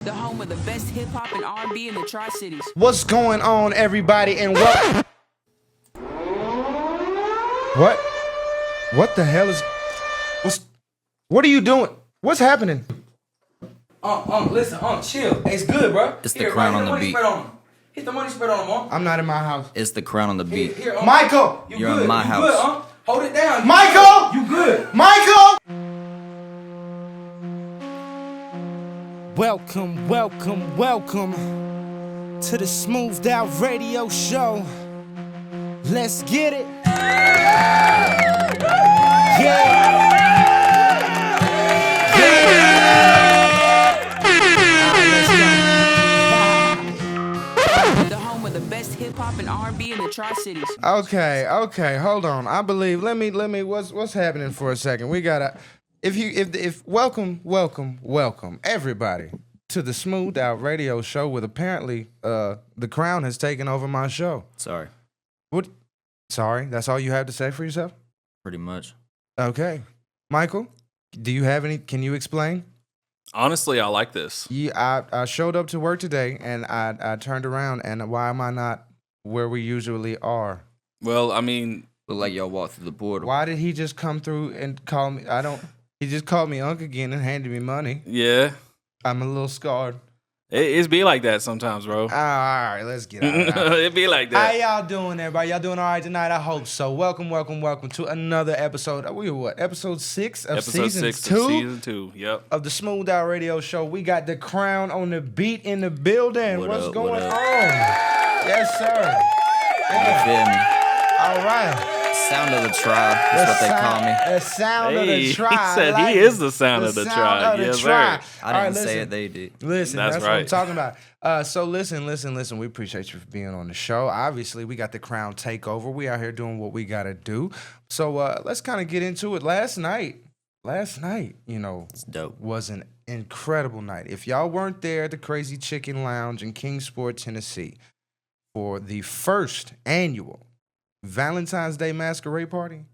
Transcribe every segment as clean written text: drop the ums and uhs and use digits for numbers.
The home of the best hip-hop and R&B in the Tri-Cities. What's going on, everybody, and what the hell is... What are you doing? What's happening? Listen, chill. It's good, bro. It's the Krowne on the beat. Hit the money spread on him, I'm not in my house. It's the Krowne on the beat. Here, Michael! You're in my house. Good, Hold it down. Michael! You good. Michael! Welcome to the Smoothed Out Radio Show. Let's get it. The home of the best hip-hop and R&B in the Tri-Cities. Okay, hold on. I believe, let me, what's happening for a second? We gotta, welcome, everybody to the Smoothed Out Radio Show with apparently, the Krowne has taken over my show. Sorry. What? Sorry, that's all you have to say for yourself? Pretty much. Okay. Michael, do you have any, can you explain? Honestly, I like this. Yeah, I showed up to work today and I turned around and why am I not where we usually are? Well, I mean, Look like y'all walked through the portal. Why did he just come through and call me? He just called me Unc again and handed me money. yeah, I'm a little scarred. it's be like that sometimes, bro. All right, let's get out of here. It be like How that. y'all doing, everybody? Y'all doing all right tonight? I hope so. Welcome to another episode. We were what? Episode 6 of Episode season 6 2? of season 2. Yep. Of the Smoothed Out Radio Show. We got the Krowne on the beat in the building. What's What going up? on? Yes, sir. You feel me? All right. Sound of the tribe. That's what they call me. The sound of Hey, the tribe. he said like he is the sound of the sound tribe. of the Yes, sir. tribe. I All right, didn't say listen. it, they did. Listen, That's that's what I'm right. talking about. So listen. We appreciate you for being on the show. Obviously, we got the Krowne Takeover. We out here doing what we got to do. So let's kind of get into it. Last night, It's dope. was an incredible night. If y'all weren't there at the Crazy Chicken Lounge in Kingsport, Tennessee for the first annual Valentine's Day Masquerade Party,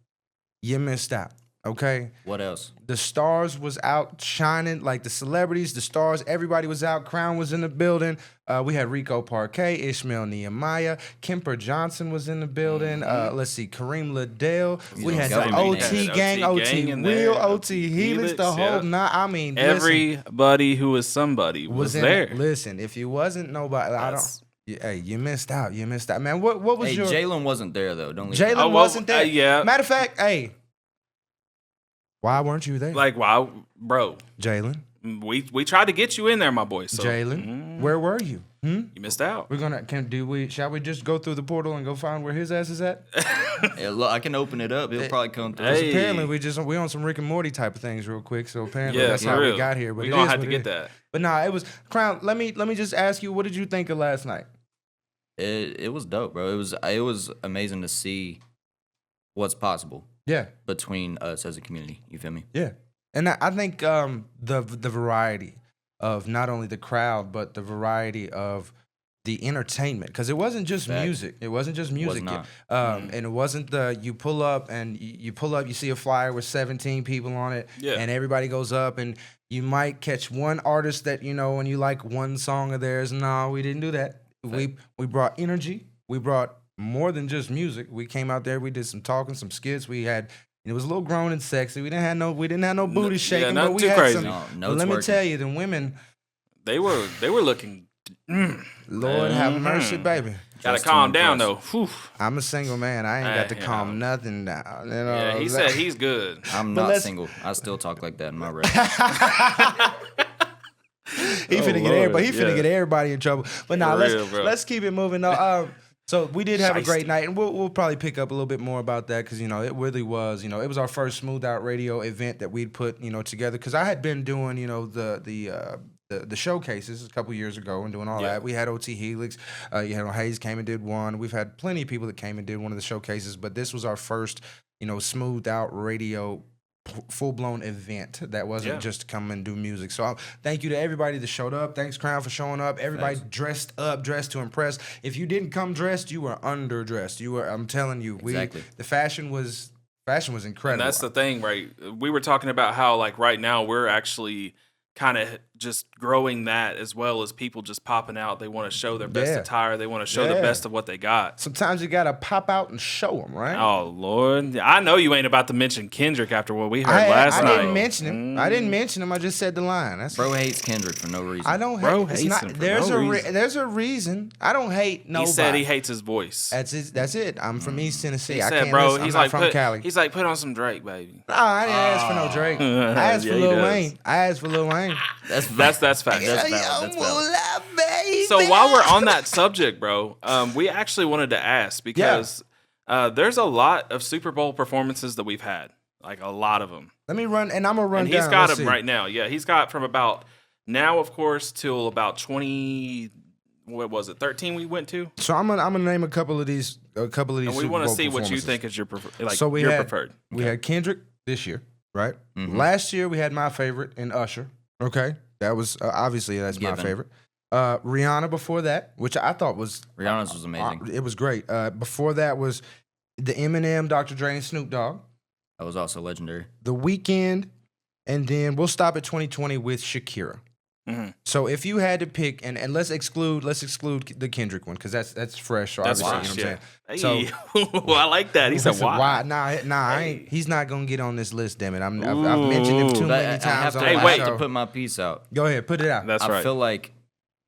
you missed out, okay? What else? The stars was out shining, like the celebrities, the stars, everybody was out. Krowne was in the building. We had Rico Parquet, Ishmael Nehemiah, Kemper Johnson was in the building. Let's see, Kareem Liddell. We had the government OT had gang, OT OT gang in Wheel, there, OT Helix, the Helix, whole yeah. nine. I mean, listen, Everybody who was somebody was in there. Listen, if you wasn't nobody, That's- Hey, you missed out. You missed out, man. What was Hey, your Jalen wasn't there, though. Don't leave Jalen Oh, well, wasn't there? yeah. Matter of fact, hey, why weren't you there? Like, wow, bro. Jalen, We tried to get you in there, my boy. So Jalen, where were you? you missed out. We're gonna shall we just go through the portal and go find where his ass is at? Yeah, look, I can open it up. He'll probably come through. Hey. Apparently we on some Rick and Morty type of things real quick. So apparently Yeah, that's for how real. we got here. But we it gonna is have what to it get is. that. But nah, it was Krowne. Let me just ask you, what did you think of last night? It was dope, bro. It was amazing to see what's possible Yeah, between us as a community. You feel me? yeah. And I think the variety of not only the crowd but the variety of the entertainment, because it wasn't just Fact. music. It wasn't just music. not. And it wasn't you pull up and you see a flyer with 17 people on it, Yeah. and everybody goes up and you might catch one artist that you know and you like one song of theirs. No, we didn't do that. We brought energy. We brought more than just music. We came out there. We did some talking, some skits. We had. It was a little grown and sexy. We didn't have no booty shaking. nothing but we too had crazy. some. No but let me twerking. tell you, the women, They were looking. Lord have mercy, baby. Gotta Just to calm down though. impress. Whew. I'm a single man. I ain't got to You calm know. nothing down. You know, Yeah, he said he's good. I'm But not let's- single. I still talk like that in my rap. he finna get Lord, everybody. He finna yeah. get everybody in trouble. But now For let's real, bro. let's keep it moving. Though. So we did have a great Shiesty. night, and we'll probably pick up a little bit more about that because it really was it was our first Smoothed Out Radio event that we'd put together, because I had been doing the showcases a couple years ago and doing all Yeah. that. We had OT Helix, Hayes came and did one. We've had plenty of people that came and did one of the showcases, but this was our first Smoothed Out Radio full-blown event that wasn't Yeah. just come and do music. So thank you to everybody that showed up. Thanks, Krowne, for showing up. Everybody dressed to impress. If you didn't come dressed, you were underdressed. I'm telling you, Exactly. the fashion was incredible. And that's the thing, right? We were talking about how like right now we're actually kind of just growing that as well as people just popping out. They want to show their best Yeah. attire. They want to show the Yeah. best of what they got. Sometimes you gotta pop out and show them, right? Oh Lord, I know you ain't about to mention Kendrick after what we heard last I night. didn't mention him. I didn't mention him. I just said the line. That's Bro hates Kendrick for no reason. I don't Bro hate. It's hates not. him for There's no a reason. there's a reason. I don't hate nobody. He said he hates his voice. That's it. I'm from East Tennessee. He I said, can't bro, listen. he's I'm not like, from Cali. he's like, put on some Drake, baby. No, I didn't ask for no Drake. I asked Yeah, for he Lil does. Wayne. I asked for Lil Wayne. That's facts. That's valid. That's valid. So while we're on that subject, bro, we actually wanted to ask because there's a lot of Super Bowl performances that we've had, like a lot of them. Let me run, and I'm gonna run And down. he's got Let's them see. right now. Yeah, he's got from about now, of course, till about 20. What was it? 13 we went to, So I'm gonna name a couple of these. and we Super want to Bowl see what you performances. think is your preferred. So we your had preferred. we had Kendrick this year, right? Mhm. Last year we had my favorite in Usher. Okay, that was obviously that's my Given. favorite. Rihanna before that, which I thought was Rihanna's was amazing. it was great. Before that was the Eminem, Dr. Dre, and Snoop Dogg. That was also legendary. The Weeknd, and then we'll stop at 2020 with Shakira. Mhm. So if you had to pick, and let's exclude the Kendrick one because that's fresh. So That's obviously, fresh, you know what I'm saying. Hey, well, I like that. He said, Listen, "Why?" Nah, I ain't, he's not gonna get on this list. Damn it, I've mentioned him too Ooh. But many I times. have to, on Hey, my I wait. have show. to put my piece out. Go ahead, put it out. That's I right. feel like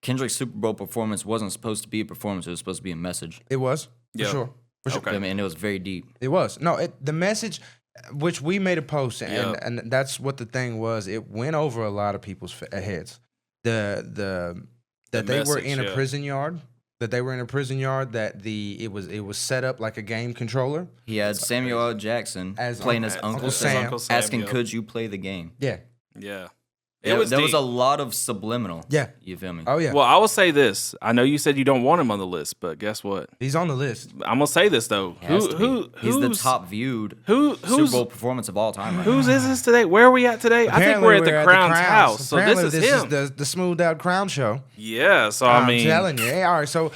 Kendrick's Super Bowl performance wasn't supposed to be a performance. It was supposed to be a message. It was for Yeah. sure. For sure. Okay. I mean, and it was very deep. It was. No, the message, which we made a post, and, Yeah. and that's what the thing was. It went over a lot of people's heads. That The they were message, in a yeah. prison yard. That they were in a prison yard. That it was set up like a game controller. He had Samuel L. Jackson As playing Uncle- his as Uncle Uncle Sam, Sam. Uncle Sam, asking, yeah. "Could you play the game?" Yeah. Yeah. There was was deep. a lot of subliminal. Yeah. You feel me? Oh yeah. Well, I will say this. I know you said you don't want him on the list, but guess what? He's on the list. I'm gonna say this though. He has to be. He's the who's- top viewed who's Super Bowl performance of all time. Right Whose now. is this today? Where are we at today? I think we're at the Krowne's house. So Apparently this is him. the smoothed out Krowne show. Yeah. So I'm I mean, telling you. Hey, all right, so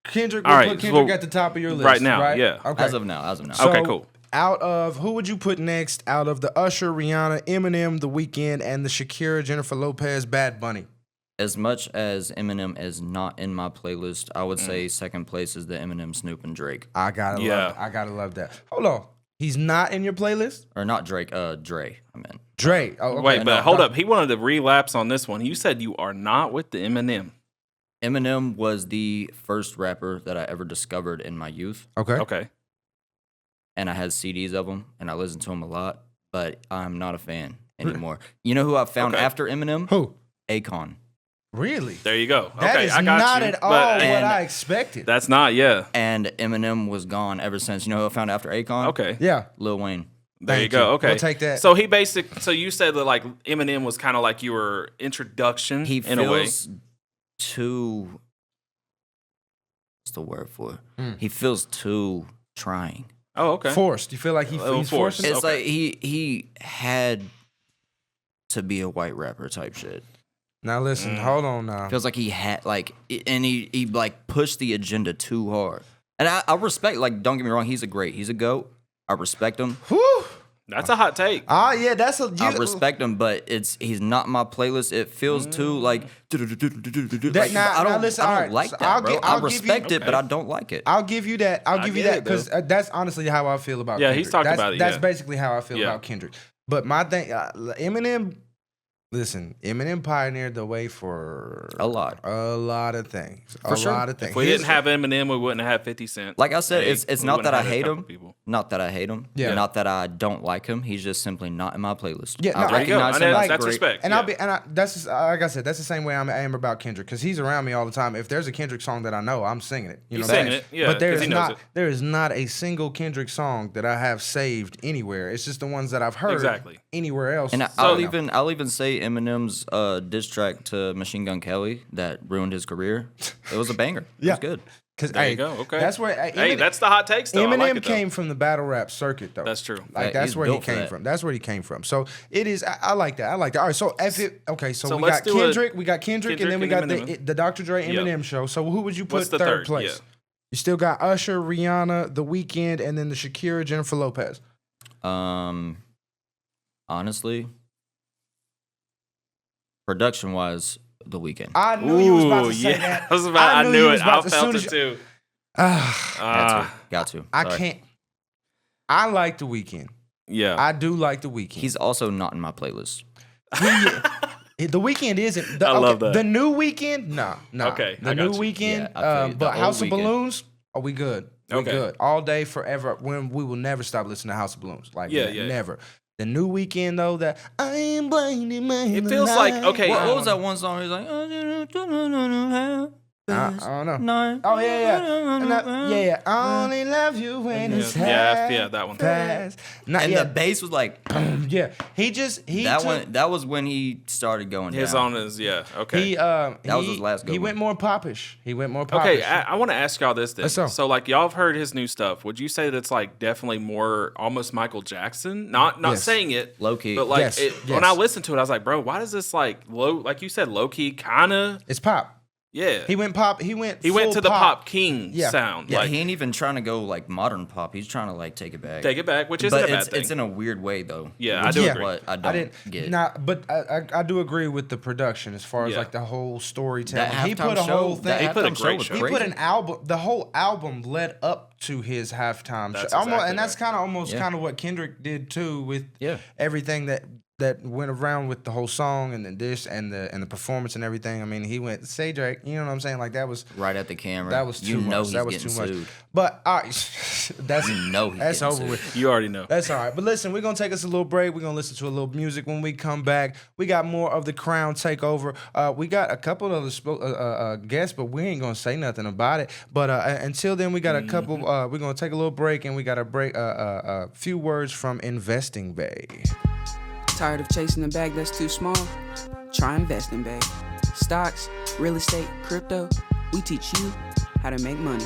Kendrick, All we'll right, put Kendrick well, at the top of your list right now, yeah. Okay. As of now. So, Okay, cool. Out of who would you put next? Out of the Usher, Rihanna, Eminem, The Weeknd, and the Shakira, Jennifer Lopez, Bad Bunny. As much as Eminem is not in my playlist, I would say second place is the Eminem, Snoop, and Drake. I gotta Yeah. love that. Hold on, he's not in your playlist. Or not Drake, Dre. I mean, Dre. Oh, okay. Wait, but no, hold no. up. He wanted to relapse on this one. You said you are not with the Eminem. Eminem was the first rapper that I ever discovered in my youth, Okay. Okay. and I had CDs of him, and I listened to him a lot, but I'm not a fan anymore. You know who I found Okay. after Eminem? Who? Akon. Really? There you go. That Okay, is I got not you. at all But- what and- I expected. That's not, yeah. And Eminem was gone ever since. You know who I found after Akon? Okay. Yeah. Lil Wayne. There you Thank go. you. Okay. We'll take that. So so you said that like Eminem was kind of like your introduction He in a way. feels too. What's the word for it? Mm. He feels too trying. Oh, okay. Forced. You feel like he's forced. forced? It's It's okay. like he had to be a white rapper type shit. Now listen, hold on now. Feels like he had and he like pushed the agenda too hard. And I respect, like, don't get me wrong, he's a goat. I respect him. Whew. That's a hot take. Ah, yeah, that's a. I respect him, but he's not in my playlist. It feels too like. That- now- I now don't, listen, I don't alright, like so that, bro. I'll I give you- respect it, but okay. I don't like it. I'll give you that. I'll I give you get that it, because that's honestly how I feel about. Yeah, Kendrick. he's talked That's- about it, That's yeah. basically how I feel Yeah. about Kendrick. But my thing, Eminem. Listen, Eminem pioneered the way for A lot. of things, For sure. lot of things. If we didn't have Eminem, we wouldn't have 50 Cent. Like I said, Hey, it's we not wouldn't that I have a hate couple him. people. Not that I hate him. Yeah. Not that I don't like him. He's just simply not in my playlist. Yeah, no, I there you go. recognize And him that's- as that's great. respect. And yeah. I'll be, that's just, like I said, that's the same way I am about Kendrick because he's around me all the time. If there's a Kendrick song that I know, I'm singing it. You know He's what I'm singing saying? it, yeah, But 'cause he knows it. there is not a single Kendrick song that I have saved anywhere. It's just the ones that I've heard Exactly. anywhere else. And So, I'll no. even say Eminem's diss track to Machine Gun Kelly that ruined his career. It was a banger. It Yeah. was good. Because There you go. Okay. that's where Hey, that's the hot takes, though. I Eminem like it, though. came from the battle rap circuit, though. That's true. Like Yeah, that's he's where he built for came that. from. That's where he came from. So it is. I like that. I like that. All right. So so we let's got do a Kendrick. We got Kendrick, and then we got Kendrick the Dr. Dre Yep. Eminem show. So who would you put What's the third third? place? Yeah. You still got Usher, Rihanna, The Weeknd, and then the Shakira, Jennifer Lopez. Honestly, Production wise, The Weeknd. I knew you was about to say that. I knew it. I felt it too. Got to. I Sorry. can't. I like The Weeknd. Yeah. I do like The Weeknd. He's also not in my playlist. The Weeknd isn't. I love that. The new Weeknd, no. Okay, The I new got you. Weeknd, Yeah, I feel you. The but old House of Weeknd. Balloons, are we good? We Okay. good. All day, forever. When we will never stop listening to House of Balloons. Like, Yeah. never. The new Weeknd, though, that I am blinding my It feels like, okay. What was that one song? He's like, I don't know. Oh, yeah. I only love you when it's Yeah, that one. past. Not and yet. the bass was like Yeah. He that took, one. That was when he started going His down. on is, okay. That was his last good He one. went more popish. Okay, I want to ask y'all this then. Let's go. So, like, y'all have heard his new stuff. Would you say that it's like definitely more almost Michael Jackson? Not Yes. saying it Low key. but like Yes, when I listened to it, I was like, bro, why does this like like you said, low key kind of? It's pop. Yeah, He went pop. He went full to the pop king Yeah. sound. Yeah, like, he ain't even trying to go like modern pop. He's trying to like take it back. take it back, which isn't but a bad thing. it's in a weird way though. Yeah, I which do is agree. What I don't get. But I do agree with the production as far as Yeah. like the whole storytelling. That He halftime put a show- whole that thing. He put a halftime show great was show. He crazy. put an album. The whole album led up to his halftime That's show. exactly And that's right. kind of almost Yeah. kind of what Kendrick did too with Yeah. everything that went around with the whole song and the dish and the performance and everything. I mean, he went say Drake. You know what I'm saying? Like that was Right at the camera. that was too you know much. he's That was getting too much. sued. But that's You know he's that's getting over sued. with. You already know. That's all right. But listen, we're going to take us a little break. We're going to listen to a little music. When we come back, we got more of the Krowne Takeover. We got a couple of other guests, but we ain't going to say nothing about it. But until then, we got a couple. We're going to take a little break, and we got a few words from Investing Bay. Tired of chasing a bag that's too small? Try investing, babe. Stocks, real estate, crypto, we teach you how to make money.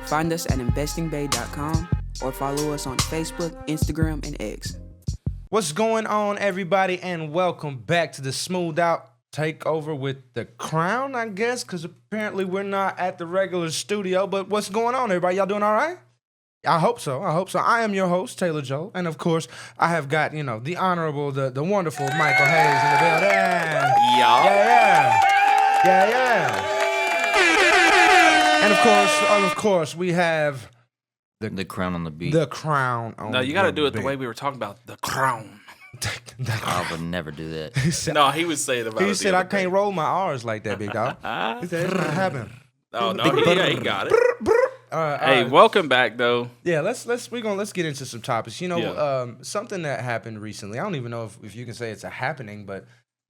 Find us at investingbay.com or follow us on Facebook, Instagram, and X. What's going on, everybody, and welcome back to the Smooth Out Takeover with the Krowne, I guess, because apparently we're not at the regular studio. But what's going on, everybody? Y'all doing all right? I hope so. I am your host, Taylor Joe. And, of course, I have got, the honorable, the wonderful Michael Hayes in the building. Yeah. And, of course, we have The crown on the beat. the Krowne on No, you got to the do it the beat. way we were talking about the crown. I would never do that. He said, No, he was saying about it. he the said I other day. can't roll my R's like that, big dog. He said, it's not happening. Oh no, he got it. All Hey, right. welcome back though. Yeah, let's get into some topics. Yeah. Something that happened recently. I don't even know if you can say it's a happening, but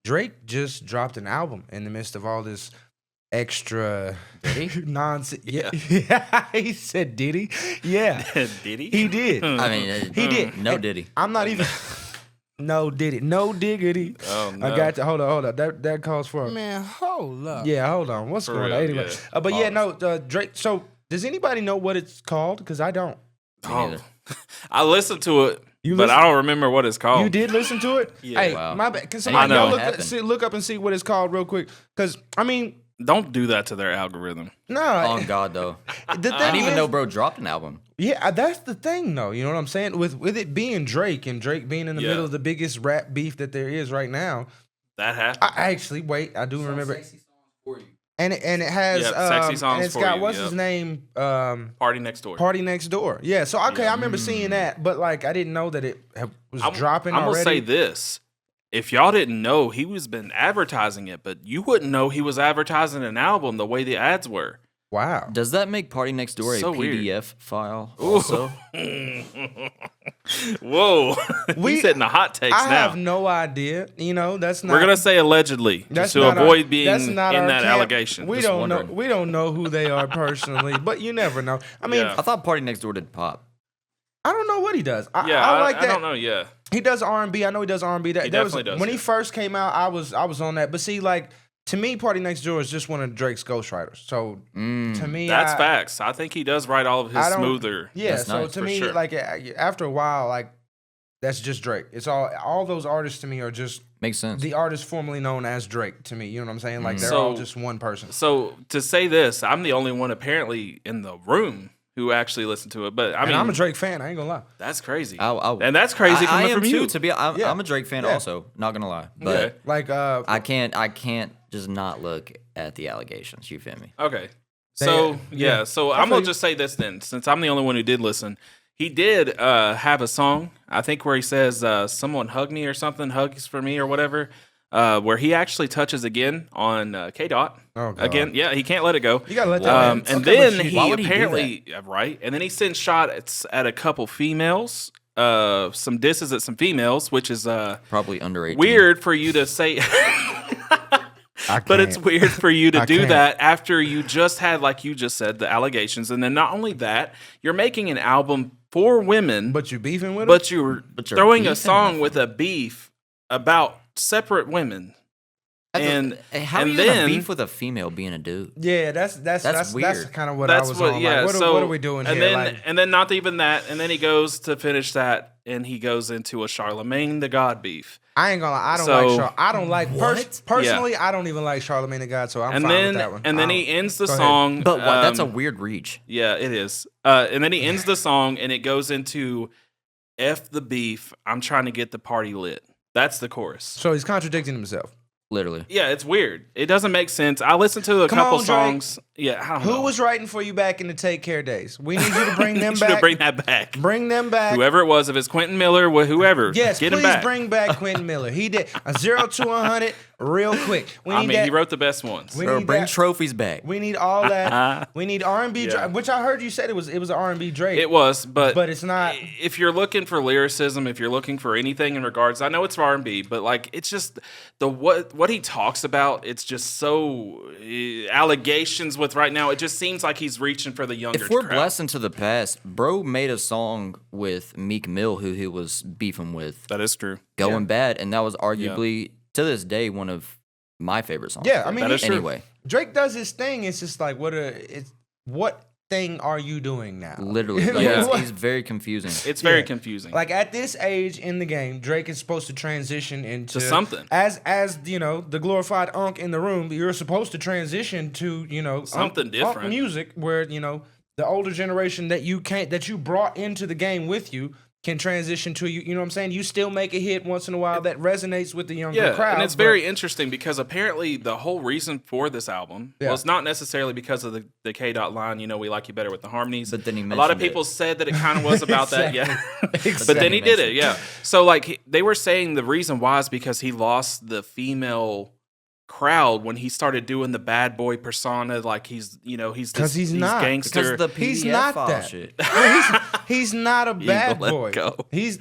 Drake just dropped an album in the midst of all this extra nonsense. Yeah. He said, "Did he?" Yeah, Did he? he did. I mean, He did. No, And did he? I'm not even. No, did it? No diggity. Oh no. I got to hold on. That calls for a Man, hold up. Yeah, hold on. What's For going real, on? Anyway, yeah. but yeah, no, Drake. So, does anybody know what it's called? Because I don't. Oh. I listened to it, You but listen- I don't remember what it's called. You did listen to it? Yeah. Hey, Wow. my bad. Can I somebody know. y'all What happened? look up and see what it's called real quick? Because I mean, Don't do that to their algorithm. no. On God, though. The thing I didn't even is- know bro dropped an album. Yeah, that's the thing, though. You know what I'm saying? With it being Drake and Drake being in the Yeah. middle of the biggest rap beef that there is right now. That happened. I actually wait. I do remember. And it has Yep, sexy songs and it's for got you, what's yep. his name Party next door. Party Next Door. Yeah, so okay, Yeah. I remember seeing that, but like I didn't know that it was dropping I'm already. gonna say this: if y'all didn't know, he was been advertising it, but you wouldn't know he was advertising an album the way the ads were. Wow. Does that make Party Next Door So a weird. PDF file also? Whoa, he's hitting the hot takes I now. have no idea. You know, that's not. We're gonna say allegedly that's just to not our- avoid being that's in not our that camp. allegation. We Just don't know. wondering. We don't know who they are personally, but you never know. I mean, Yeah. I thought Party Next Door did pop. I don't know what he does. I like that. I don't know. Yeah, He does R&B. I know he does R&B. That, He that was, definitely does, when he yeah. first came out, I was on that. But see, like to me, Party Next Door is just one of Drake's ghostwriters. So to me, that's facts. I think he does write all of his I don't- smoother. Yeah. That's So nice, to for me, sure. like after a while, like that's just Drake. It's all those artists to me are just Makes sense. the artist formerly known as Drake to me. You know what I'm saying? Like they're So- all just one person. So to say this, I'm the only one apparently in the room who actually listen to it. But I And mean, I'm a Drake fan. I ain't gonna lie. that's crazy. And and that's crazy I coming am from you. too. I'm a Drake fan also. Not gonna lie, but Okay. Like I can't just not look at the allegations. You feel me? Okay. So so I'm gonna just say this then, since I'm the only one who did listen. He did have a song, I think, where he says "Someone hug me" or something, "Hugs for me" or whatever, where he actually touches again on K Dot. Oh, God. Again, yeah, he can't let it go. You gotta let that man. And Okay, then but he why would he do apparently right, and then he sends shots at a couple females, some disses at some females, which is Probably under 18. weird for you to say. But it's weird for you to do that after you just had, like you just said, the allegations. And then not only that, you're making an album for women, But you beefing with him? but you're But you're throwing a beefing song with with a beef about separate women. How and are you then- gonna beef with a female being a dude? Yeah, that's weird. kind of what I was on. Yeah, like, what are we doing and here? Then, and then not even that, and then he goes to finish that, and he goes into a Charlemagne the God beef. I ain't gonna lie. I don't like personally. I don't even like Charlemagne the God, so I'm fine with that one. And then he ends the Go ahead. song. But that's a weird reach. Yeah, it is. And then he ends the song, and it goes into "F the beef. I'm trying to get the party lit." That's the chorus. So he's contradicting himself. Literally. Yeah, it's weird. It doesn't make sense. I listened to a Come couple on, Drake. songs. Yeah, I don't know. Who was writing for you back in the Take Care days? We need you to bring them Need you back. to bring that back. Bring them back. Whoever it was, if it's Quentin Miller, whoever, Yes, get him please back. bring back Quentin Miller. He did a 0 to 100 real quick. We I need mean, that. he wrote the best ones. We Bro, need bring that. trophies back. We need all that. We need R&B, Yeah. which I heard you said it was an R&B Drake. It was, but it's not. If you're looking for lyricism, if you're looking for anything in regards, I know it's R&B, but like it's just what he talks about. It's just so allegations with right now. It just seems like he's reaching for the younger. If we're crowd. blessed into the past, bro made a song with Meek Mill, who he was beefing with, That is true. going bad, and that was arguably to this day one of my favorite songs. Yeah, I mean, That is true. anyway, Drake does his thing. It's just like what thing are you doing now? literally, like, Yeah. he's very confusing. It's very Yeah. confusing. Like at this age in the game, Drake is supposed to transition into To something. As you know, the glorified unk in the room. You're supposed to transition to Something unk different. music, where the older generation that you brought into the game with you can transition to you. You know what I'm saying? You still make a hit once in a while that resonates with the younger crowd. and it's but- very interesting because apparently the whole reason for this album was not necessarily because of the K Dot line. We like you better with the harmonies. But then he a lot of mentioned people it. said that it kind of was about that. Yeah, Exactly. but then he did it. mentioned Yeah. So like they were saying the reason why is because he lost the female crowd when he started doing the bad boy persona. Like he's he's not. gangster. Because the He's PDF not file that. shit. He's not a bad let it boy. go. He's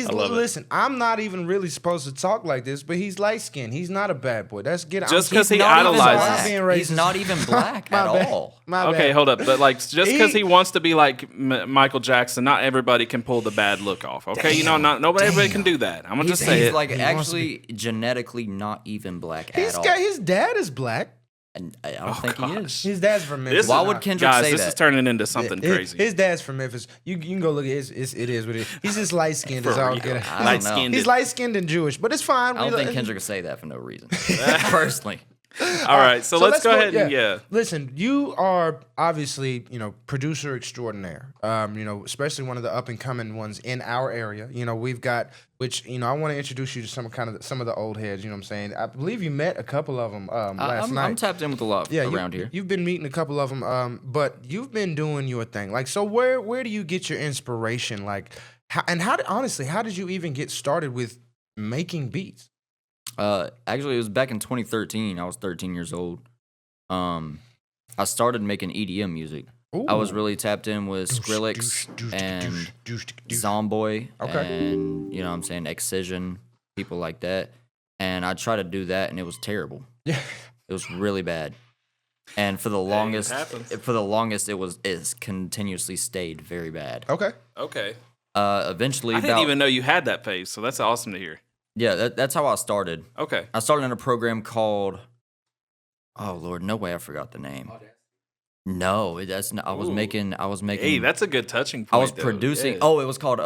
love it. listen. I'm not even really supposed to talk like this, but he's light skinned. He's not a bad boy. That's get Just 'cause he Not even idolizes- black. I'm being racist. He's not even black My at bad. all. My Okay, bad. hold up. But like, just because He- he wants to be like Michael Jackson, not everybody can pull the bad look off. Okay, everybody can do that. I'm gonna just say He's it. like He wants to actually genetically not even black He's at got all. his dad is black. And I don't think he is. His dad's from Memphis. Why would Kendrick guys, say this that? is turning into something crazy. His dad's from Memphis. You can go look at it. It is what it is. He's just light skinned. Is all real. good. I don't know. Light-skinned. He's light skinned and Jewish, but it's fine. I don't We- think Kendrick would say that for no reason. Personally. All right, so let's go ahead and yeah. Listen, you are obviously, producer extraordinaire. Especially one of the up and coming ones in our area. We've got, which I want to introduce you to some of the old heads. You know what I'm saying? I believe you met a couple of them last night. I'm tapped in with a lot around here. You've been meeting a couple of them, but you've been doing your thing. Like, so where do you get your inspiration? Like, how did you even get started with making beats? Actually, it was back in 2013. I was 13 years old. I started making EDM music. I was really tapped in with Skrillex and Zomboy and, what I'm saying, Excision, people like that. And I tried to do that, and it was terrible. Yeah. It was really bad. And for the longest, it's continuously stayed very bad. Okay. Eventually, I didn't even know you had that phase, so that's awesome to hear. Yeah, that's how I started. Okay. I started in a program called, oh Lord, no way I forgot the name. No, that's not. I was making. Hey, that's a good touching point. I was though. producing. Yeah. Oh, it was called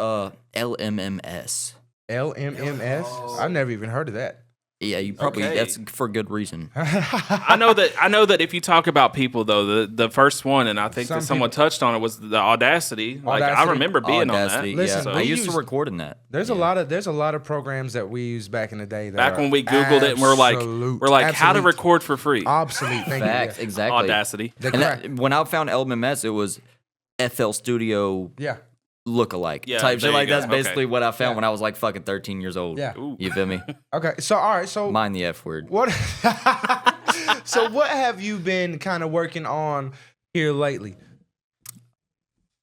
LMMS. LMMS. I've never even heard of that. Yeah, you probably that's for good reason. I know that if you talk about people though, the first one, and I think that someone touched on it, was the Audacity. Like I remember being on that. Listen, I used to record in that. There's a lot of programs that we used back in the day. Back when we Googled it, and we're like how to record for free. Obsolete. Facts, exactly. Audacity. When I found Element Mess, it was FL Studio. Yeah. Look-alike type shit. Like that's basically what I found when I was like fucking 13 years old. Yeah. You feel me? Okay. So all right. So mind the F word. What? So what have you been kind of working on here lately?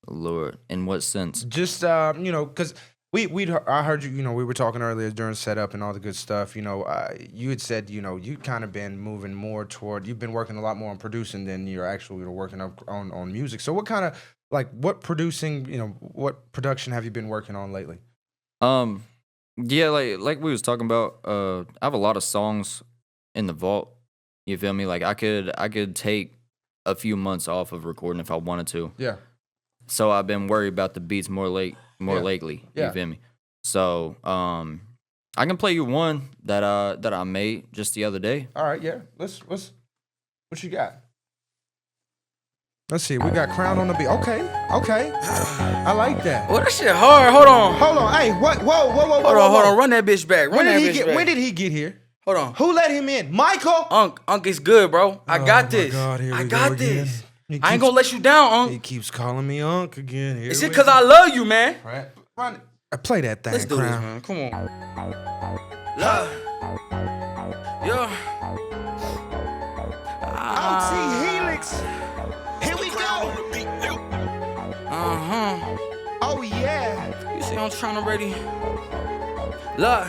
Lord, in what sense? Just because I heard you. We were talking earlier during setup and all the good stuff. You had said you kind of been moving more toward. You've been working a lot more on producing than you're actually working on music. So what kind of what producing, what production have you been working on lately? Yeah, like we was talking about, I have a lot of songs in the vault. You feel me? Like I could take a few months off of recording if I wanted to. Yeah. So I've been worried about the beats more lately. Yeah. You feel me? So I can play you one that I made just the other day. All right, yeah. What you got? Let's see. We got Krowne on the beat. Okay. I like that. Oh, that shit hard. Hold on. Hey, what? Whoa. Hold on. Run that bitch back. When did he get here? Hold on. Who let him in? Michael? Unc is good, bro. I got this. God, here I we got go this. again. I ain't gonna let you down, Unc. He keeps calling me Unc again. It's just because I love you, man. Right. Run. Play that thing, Let's do this, Krowne. man. Come on. Love. Yeah. OT Helix. Here we go. Oh, yeah. You see I'm trying to ready. Look.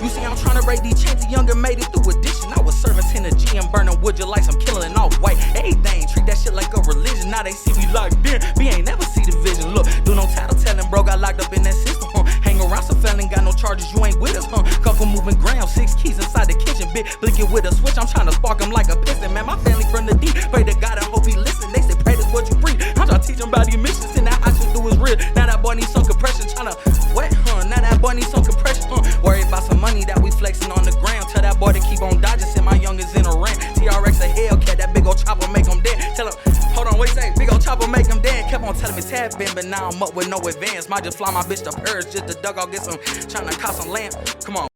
You see I'm trying to rate these chains. The younger made it through addition. I was serving 10 a G and burning wood just like some killing off white. Everything, treat that shit like a religion. Now they see me locked in. We ain't never see the vision. Look, do no title telling, bro. Got locked up in that system, Hang around some felon, got no charges. You ain't with us, Couple moving grams, 6 keys inside the kitchen, bitch. Blinking with a switch. I'm trying to spark him like a piston, man. My family from the deep. Pray to God and hope he listen. They say pray this what you preach. I'm trying to teach him about the emissions. And that I should do is real. Now that boy needs some compression. Trying to what, Now that boy needs some compression, Worry about some money that we flexing on the ground. Tell that boy to keep on dodging. Send my youngest in a rant. TRX a Hellcat, that big old chopper make him dead. Tell him, hold on, what you say? Big old chopper make him dead. Kept on telling me tap in, but now I'm up with no advance. Might just fly my bitch to Paris just to duck out, get some, trying to cop some lamp. Come on.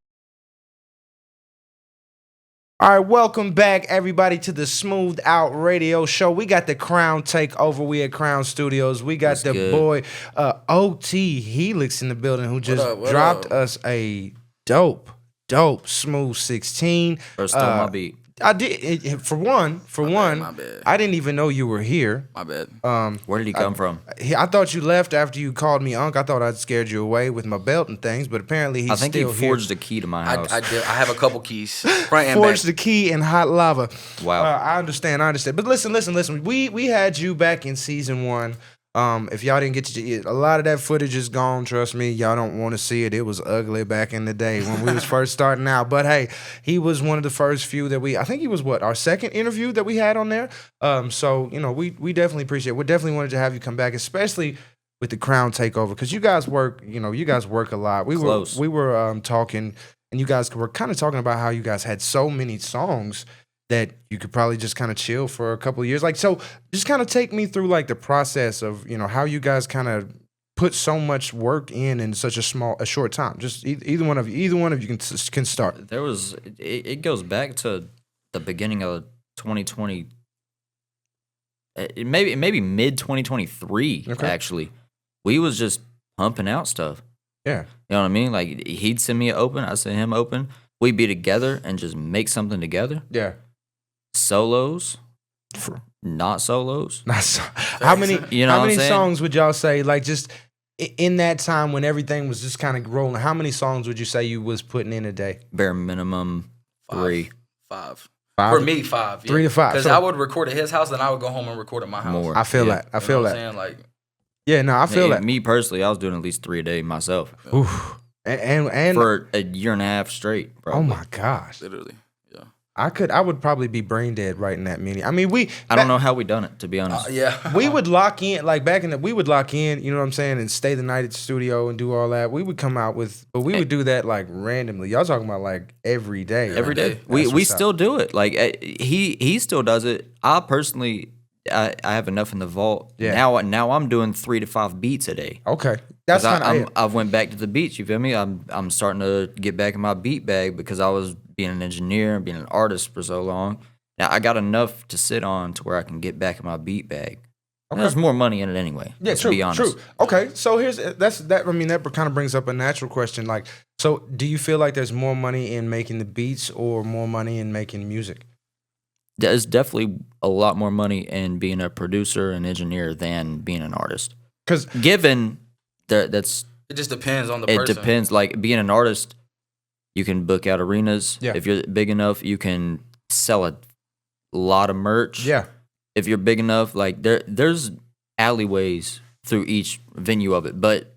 All right, welcome back, everybody, to the Smoothed Out Radio Show. We got the Krowne Takeover. We at Krowne Studios. We got boy OT Helix in the building who just dropped us a dope smooth 16. First on my beat. I did for one. My bad. I didn't even know you were here. My bad. Where did he come from? I thought you left after you called me Unc. I thought I'd scared you away with my belt and things, but apparently he's still here. I think he forged a key to my house. I did. I have a couple keys. Front and Forged back. the key in hot lava. Wow. I understand. But listen. We had you back in season 1. If y'all didn't get to a lot of that footage is gone, trust me, y'all don't want to see it. It was ugly back in the day when we was first starting out. But hey, he was one of the first few that I think he was our second interview that we had on there. So we definitely appreciate it. We definitely wanted to have you come back, especially with the Krowne Takeover, because you guys work a lot. We were talking, and you guys were kind of talking about how you guys had so many songs that you could probably just kind of chill for a couple of years. So just kind of take me through the process of, how you guys kind of put so much work in such a short time. Just either one of you can start. It goes back to the beginning of 2020. Maybe mid 2023, actually. We was just pumping out stuff. Yeah. You know what I mean? Like he'd send me an open, I send him open. We'd be together and just make something together. Yeah. Solos, not solos. How many songs would y'all say, just in that time when everything was just kind of rolling, how many songs would you say you was putting in a day? Bare minimum 3. 5. 5? For me, 5. Yeah. 3 to 5. Because I would record at his house, then I would go home and record at my house. More. I feel that. I feel that. You know what I'm saying? Yeah, no, I feel that. Me personally, I was doing at least 3 a day myself. Oof. And for a year and a half straight, bro. Oh my gosh. Literally. Yeah. I would probably be brain dead writing that many. I mean, I don't know how we done it, to be honest. we would lock in, like back in we would lock in, you know what I'm saying, and stay the night at the studio and do all that. We would come out but we would do that like randomly. Y'all talking about like every day. Every day. We still do it. Like he still does it. I personally, I have enough in the vault. Yeah. Now I'm doing 3 to 5 beats a day. Okay. That's kind of I went back to the beats, you feel me? I'm starting to get back in my beat bag because I was being an engineer and being an artist for so long. Now I got enough to sit on to where I can get back in my beat bag. Okay. There's more money in it anyway. Yeah, to be honest. True. Okay, so that. I mean, that kind of brings up a natural question. Like, so do you feel like there's more money in making the beats or more money in making music? There's definitely a lot more money in being a producer and engineer than being an artist. Because given that's it just depends on the person. It depends. Like being an artist, you can book out arenas. Yeah. If you're big enough, you can sell a lot of merch. Yeah. If you're big enough, like there's alleyways through each venue of it. But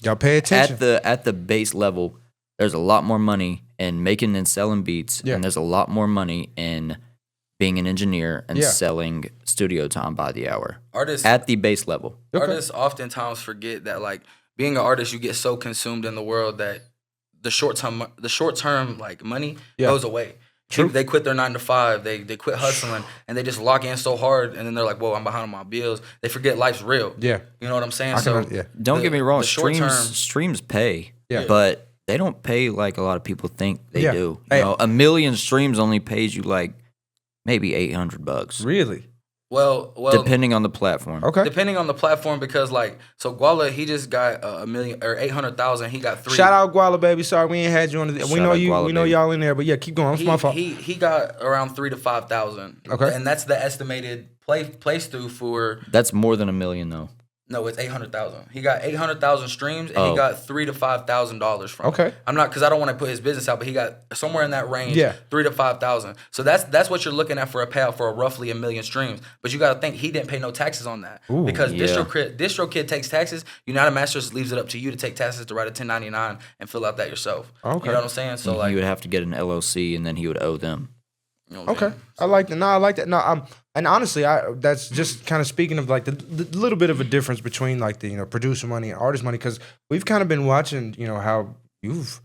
y'all pay attention. At the base level, there's a lot more money in making and selling beats. Yeah. And there's a lot more money in being an engineer and Yeah. selling studio time by the hour. Artists At the base level. Artists oftentimes forget that like being an artist, you get so consumed in the world that the short term like money goes away. True. They quit their 9 to 5. They quit hustling and they just lock in so hard, and then they're like, "Whoa, I'm behind on my bills." They forget life's real. Yeah. You know what I'm saying? Don't get me wrong. the short term- Streams pay. Yeah. But they don't pay like a lot of people think they Yeah. do. Hey. You know, 1,000,000 streams only pays you like maybe $800. Really? Well, Depending on the platform. Okay. depending on the platform, because like so Guala, he just got a million or 800,000. He got 3. Shout out Guala, baby. Sorry we ain't had you on the. We Shout know out you. Guala, We know baby. y'all in there, but yeah, keep going. It's my fault. He got around 3 to 5,000. Okay. And that's the estimated place through for. That's more than 1,000,000 though. No, it's 800,000. He got 800,000 streams, and Oh. he got $3,000 to $5,000 from. Okay. It. I'm not because I don't want to put his business out, but he got somewhere in that range. Yeah. 3,000 to 5,000. So that's what you're looking at for a payout for roughly 1,000,000 streams. But you got to think he didn't pay no taxes on that because yeah. DistroKid takes taxes. United Masters leaves it up to you to take taxes to write a 1099 and fill out that yourself. Okay. You know what I'm saying? So like, he would have to get an LLC and then he would owe them. you know what I'm Okay, saying? I like that. No, I like that. No, and honestly, that's just kind of speaking of like the little bit of a difference between like the producer money and artist money, because we've kind of been watching how you've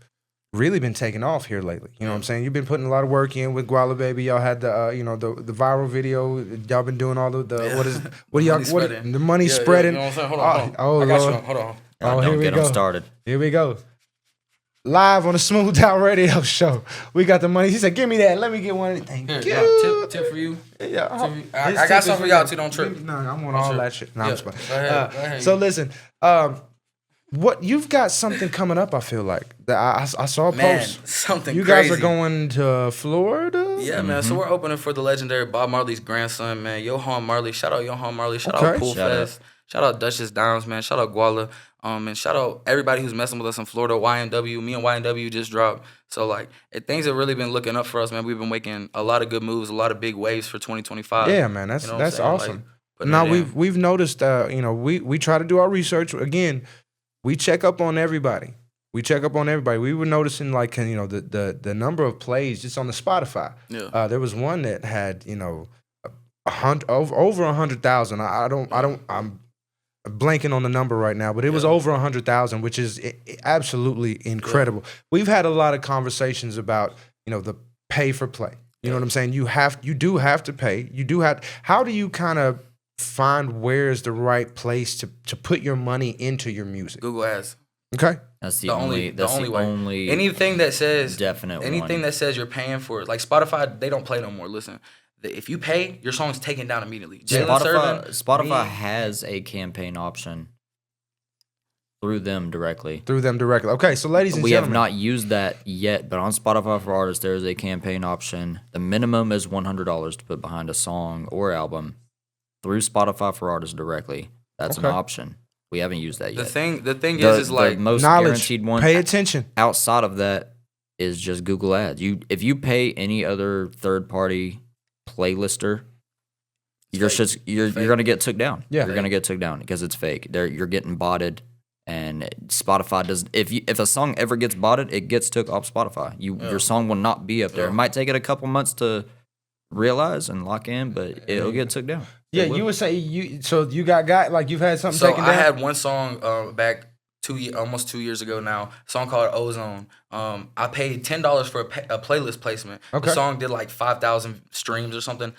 really been taking off here lately. You know what I'm saying? You've been putting a lot of work in with Guala Baby. Y'all had the the viral video. Y'all been doing all the what do y'all spreading. the money Yeah, spreading? You know what I'm saying? Hold on. Oh, I got Lord. you. Hold on. Oh, here Don't we get go. them started. Here we go. Live on the Smooth Out Radio Show. We got the money. He said, "Give me that. Let me get one." Thank Here, you. yeah, tip for you. Yeah, I got something for y'all too. Don't trip. No, I want all that shit. No, I'm Yeah, just playing. go ahead, go ahead. So listen, what you've got something coming up? I feel like that I saw a Man, post. something You crazy. guys are going to Florida? Yeah, man. So we're opening for the legendary Bob Marley's grandson, man. Johan Marley. Shout out Johan Marley. Shout Okay. out Pool Shout out. Fest. Shout out Duchess Downs, man. Shout out Guala. And shout out everybody who's messing with us in Florida. YNW. Me and YNW just dropped. So like things have really been looking up for us, man. We've been making a lot of good moves, a lot of big waves for 2025. Yeah, man. That's You know what I'm that's saying? awesome. Like, putting Now it in. we've noticed. We try to do our research again. We check up on everybody. We were noticing like the number of plays just on the Spotify. Yeah. There was one that had over 100,000. I'm blanking on the number right now, but it was over 100,000, which is absolutely incredible. We've had a lot of conversations about the pay for play. You know what I'm saying? You do have to pay. How do you kind of find where's the right place to put your money into your music? Google Ads. Okay. That's The only way. only Anything that says definite anything one. that says you're paying for it, like Spotify, they don't play no more. Listen, if you pay, your song's taken down immediately. Jalen Servant, Spotify me- has a campaign option through them directly. Okay, so ladies and We have gentlemen, not used that yet, but on Spotify for Artists, there is a campaign option. The minimum is $100 to put behind a song or album through Spotify for Artists directly. That's an Okay. option. We haven't used that The yet. thing The is like most knowledge. guaranteed one Pay attention. outside of that is just Google Ads. If you pay any other third party playlister, you're fake. gonna get took down. Yeah. You're gonna get took down because it's fake. You're getting botted, And Spotify doesn't. If a song ever gets botted, it gets took off Spotify. Your song will not be up there. It might take it a couple months to realize and lock in, but it'll get took down. Yeah, you would say you got like you've had something taken down. I had one song back almost 2 years ago now. A song called Ozone. I paid $10 for a playlist placement. Okay. The song did like 5,000 streams or something.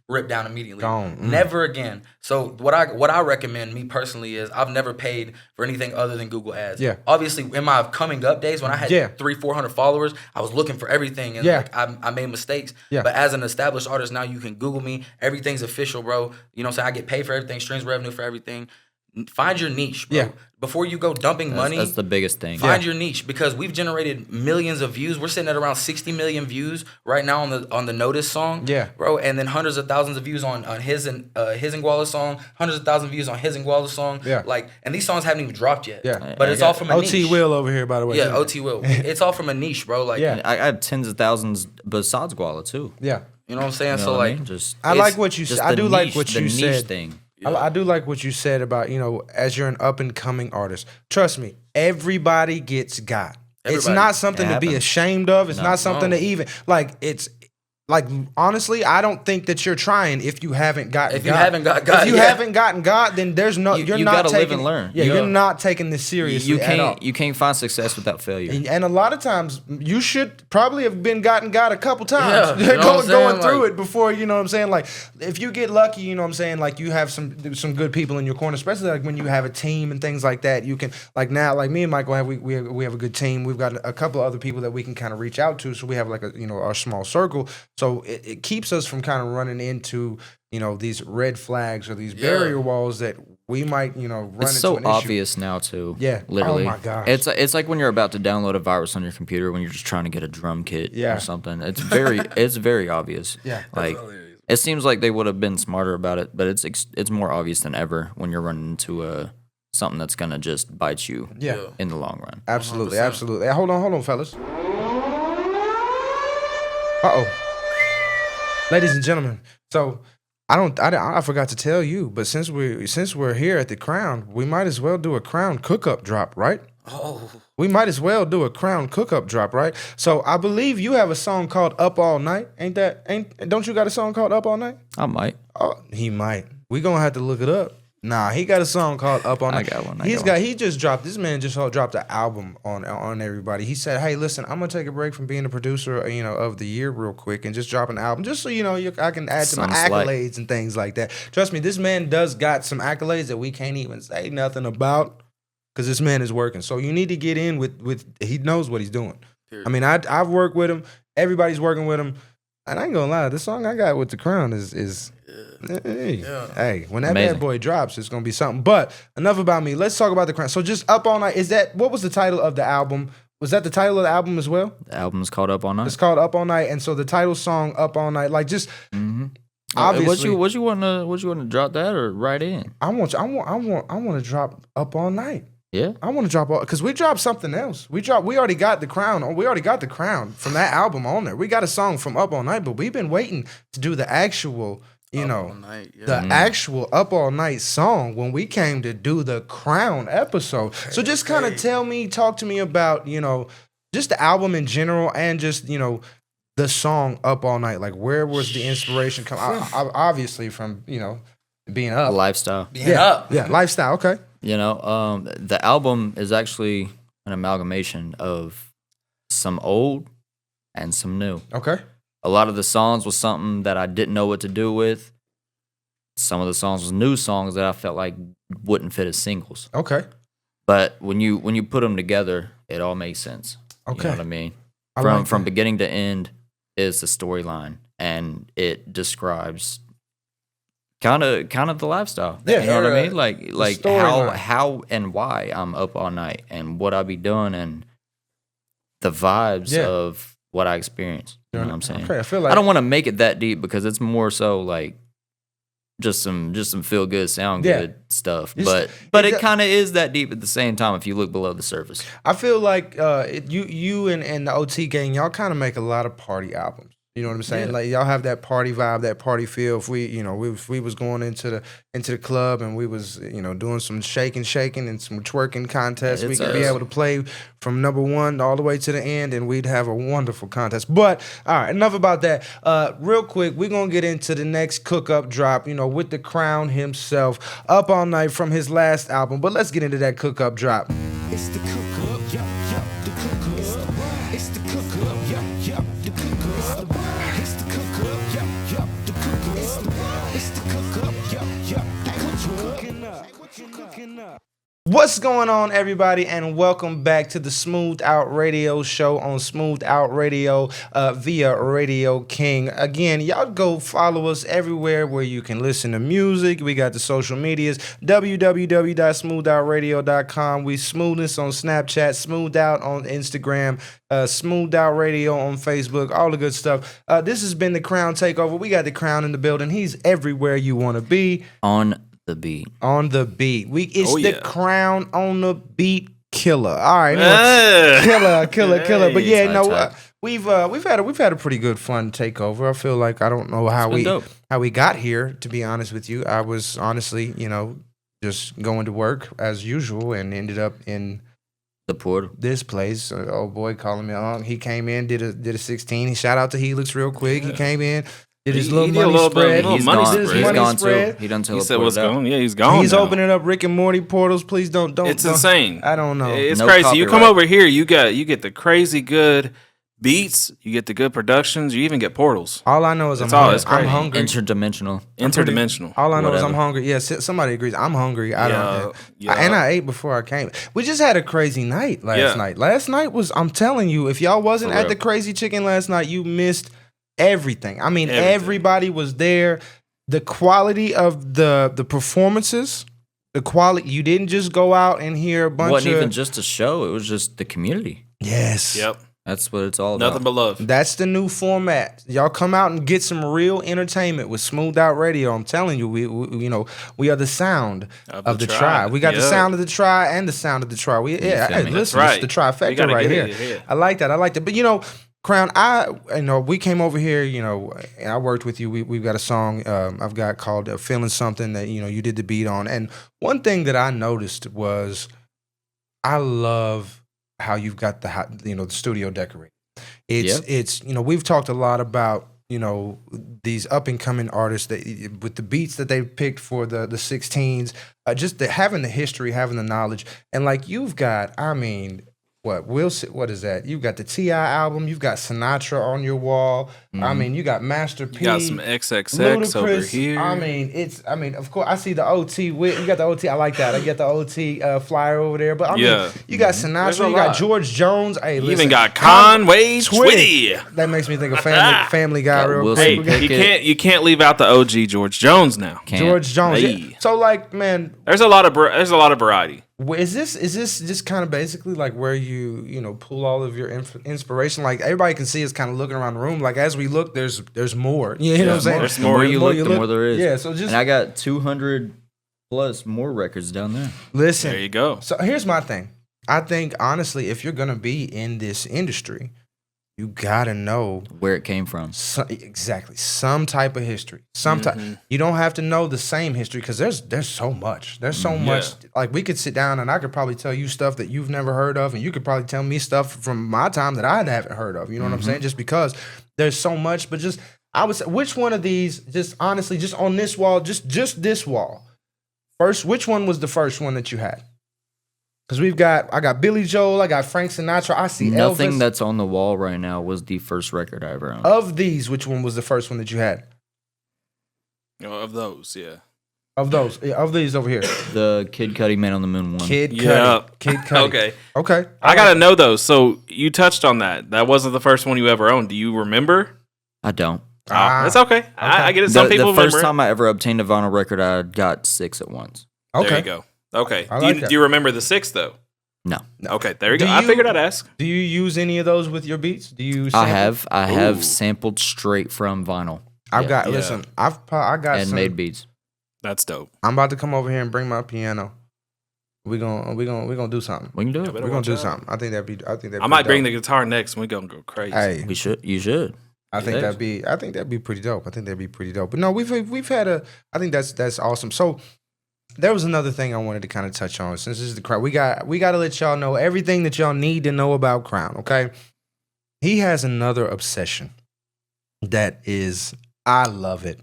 Ripped down immediately. Gone. Never again. So what I recommend, me personally, is I've never paid for anything other than Google Ads. Yeah. Obviously, in my coming up days when I had 300-400 followers, I was looking for everything and like I made mistakes. Yeah. But as an established artist now, you can Google me. Everything's official, bro. You know what I'm saying? I get paid for everything, streams revenue for everything. Find your niche, bro. Yeah. Before you go dumping money, that's the biggest thing. Find your niche, because we've generated millions of views. We're sitting at around 60 million views right now on the Notice song, bro, and then hundreds of thousands of views on his and Guala's song, hundreds of thousands of views on his and Guala's song, like, and these songs haven't even dropped yet, but it's all from a niche. OT Will over here, by the way. Yeah, OT Will. It's all from a niche, bro. Like, I had tens of thousands besides Guala too. Yeah, you know what I'm saying? You know So what like, I mean? Just I like what you said. I do like what you said. Thing. I do like what you said about, as you're an up and coming artist. Trust me, everybody gets got. It's not something to be ashamed of. It's not something to even like, honestly, I don't think that you're trying if you haven't gotten If you haven't gotten God, then there's no. You're you not gotta taking, live and learn. Yeah, you're not taking this seriously at all. You can't find success without failure. And a lot of times, you should probably have been gotten God a couple times Yeah, you know what I'm going saying? through Like, it before. You know what I'm saying? Like, if you get lucky, you know what I'm saying. Like, you have some good people in your corner, especially like when you have a team and things like that. You can, like, now, like me and Michael we have a good team. We've got a couple of other people that we can kind of reach out to. So we have like our small circle. So it keeps us from kind of running into these red flags or these barrier walls that we might run into. It's so an obvious issue. now too. Yeah. Literally. Oh my gosh. It's like when you're about to download a virus on your computer when you're just trying to get a drum kit or something. It's very obvious. Yeah. Like, it seems like they would have been smarter about it, but it's more obvious than ever when you're running into something that's gonna just bite you in the long run. Absolutely, 100%. absolutely. Hold on, fellas. Uh-oh. Ladies and gentlemen, so I forgot to tell you, but since we're here at the Krowne, we might as well do a Krowne cook-up drop, right? oh, We might as well do a Krowne cook-up drop, right? So I believe you have a song called Up All Night. Don't you got a song called Up All Night? I might. Oh, he might. We gonna have to look it up. Nah, he got a song called Up All Night. I got one. This man just dropped an album on everybody. He said, "Hey, listen, I'm gonna take a break from being a producer, of the year real quick and just drop an album, just so I can add to my accolades and things like that." Trust me, this man does got some accolades that we can't even say nothing about because this man is working. So you need to get in with he knows what he's doing. Period. I mean, I've worked with him. Everybody's working with him. And I ain't gonna lie, the song I got with the Krowne is hey, when that Amazing. bad boy drops, it's gonna be something. But enough about me. Let's talk about the Krowne. So just Up All Night. What was the title of the album? Was that the title of the album as well? The album's called Up All Night. It's called Up All Night, and so the title song Up All Night, like just obviously. What you want to drop that or write in? I want to drop Up All Night. Yeah. I want to drop because we dropped something else. We already got the Krowne. We already got the Krowne from that album on there. We got a song from Up All Night, but we've been waiting to do the actual, the actual Up All Night song when we came to do the Krowne episode. So just kind of talk to me about, just the album in general and just, the song Up All Night. Like, where was the inspiration come? Obviously from, being up. A lifestyle. Yeah, lifestyle. Okay. The album is actually an amalgamation of some old and some new. Okay. A lot of the songs was something that I didn't know what to do with. Some of the songs was new songs that I felt like wouldn't fit as singles. Okay. But when you put them together, it all makes sense. Okay. You know what I mean? that. From beginning to end is the storyline, and it describes kind of the lifestyle. Yeah, you know what I mean? Like storyline. how and why I'm up all night and what I be doing and the vibes of what I experience. You know what I'm saying? Okay, I feel like I don't want to make it that deep because it's more so like just some feel good, sound good stuff. But it kind of is that deep at the same time if you look below the surface. I feel like you and the OT gang, y'all kind of make a lot of party albums. You know what I'm saying? Yeah. Like y'all have that party vibe, that party feel. If we, if we was going into the club and we was, doing some shaking and some twerking contests, we could be able to play from number 1 all the way to the end, and we'd have a wonderful contest. But all right, enough about that. Real quick, we're gonna get into the next cook up drop. With the Krowne himself, Up All Night from his last album. But let's get into that cook up drop. It's the cook up, the cook up. It's the cook up, the cook up. It's the cook up, the cook up. It's the cook up, cooking up. What's going on, everybody, and welcome back to the Smooth Out Radio show on Smooth Out Radio via Radio King. Again, y'all go follow us everywhere where you can listen to music. We got the social medias, www.smoothdoutradio.com. We smoothness on Snapchat, Smooth Out on Instagram, Smooth Out Radio on Facebook, all the good stuff. This has been the Krowne Takeover. We got the Krowne in the building. He's everywhere you want to be. On the beat. On the beat. It's the Krowne on the beat killer. All right. Killer. But yeah, we've had a pretty good fun takeover. I feel like I don't know how we got here, to be honest with you. I was honestly, just going to work as usual and ended up in the portal. This place. Old boy calling me along. He came in, did a 16. He shout out to Helix real quick. He came in. Did his little money spread. He's gone too. He done teleported. He said what's going. Yeah, he's gone. He's now. opening up Rick and Morty portals. Please don't. It's insane. I don't know. It's no crazy. copyright. You come over here, you get the crazy good beats. You get the good productions. You even get portals. All I know is I'm hungry. Interdimensional. All I know is I'm hungry. Yeah, somebody agrees. I'm hungry. And I ate before I came. We just had a crazy night last night. Last night was. I'm telling you, if y'all wasn't at the Crazy Chicken last night, you missed everything. I mean, everybody was there. The quality of the performances, the quality. You didn't just go out and hear a bunch of. It wasn't even just a show. It was just the community. Yes. Yep. That's what it's all about. Nothing but love. That's the new format. Y'all come out and get some real entertainment with Smooth Out Radio. I'm telling you, we are the sound of the tribe. We got the sound of the tribe and the sound of the tribe. Listen, it's the trifecta right here. I like that. But Krowne, we came over here, and I worked with you. We've got a song I've got called "Feeling Something" that you did the beat on. And one thing that I noticed was, I love how you've got the studio decorated. It's we've talked a lot about these up and coming artists that with the beats that they picked for the 16s, just having the history, having the knowledge, and like you've got, what is that? You've got the T.I. album. You've got Sinatra on your wall. Mm-hmm. I mean, you got Master P. You got some XXX Ludacris over here. Of course, I see the OT. You got the OT. I like that. I get the OT flyer over there. But you got Sinatra. You got George Jones. Hey, you even got Conway Twitty. That makes me think of Family Guy real quick. You can't leave out the OG George Jones now. George Jones. Hey. Yeah. So man, there's a lot of variety. Is this just kind of basically like where you pull all of your inspiration? Like everybody can see us kind of looking around the room. Like as we look, there's more. You know what I'm saying? There's more. The more you look, the more there is. Yeah. So and I got 200 plus more records down there. Listen, there you go. So here's my thing. I think honestly, if you're gonna be in this industry, you gotta know where it came from. Exactly, some type of history. You don't have to know the same history because there's so much. There's so much. Like we could sit down and I could probably tell you stuff that you've never heard of, and you could probably tell me stuff from my time that I haven't heard of. You know what I'm saying? Just because there's so much. But I would say, which one of these? Just honestly, just on this wall, just this wall. First, which one was the first one that you had? Because I got Billy Joel, I got Frank Sinatra, I see Nothing Elvis. That's on the wall right now was the first record I ever owned. Of these, which one was the first one that you had? Of those, yeah. Of these over here. The Kid Cudi Man on the Moon one. Kid Cudi. Okay. I gotta know those. So you touched on that. That wasn't the first one you ever owned. Do you remember? I don't. That's okay. I get it. Some people remember. The first time I ever obtained a vinyl record, I got 6 at once. Okay. There you go. Okay. Do you remember the 6 though? No. Okay, there you go. I figured I'd ask. Do you use any of those with your beats? Do you? I have sampled straight from vinyl. I've got. Listen, I got and made beats. That's dope. I'm about to come over here and bring my piano. We gonna do something. We can do it. We're gonna do something. I think that'd be. I might bring the guitar next, and we gonna go crazy. Hey, we should. You should. I think that'd be pretty dope. But no, we've had I think that's awesome. So there was another thing I wanted to kind of touch on. Since this is the Krowne, we got to let y'all know everything that y'all need to know about Krowne. Okay, he has another obsession that is, I love it.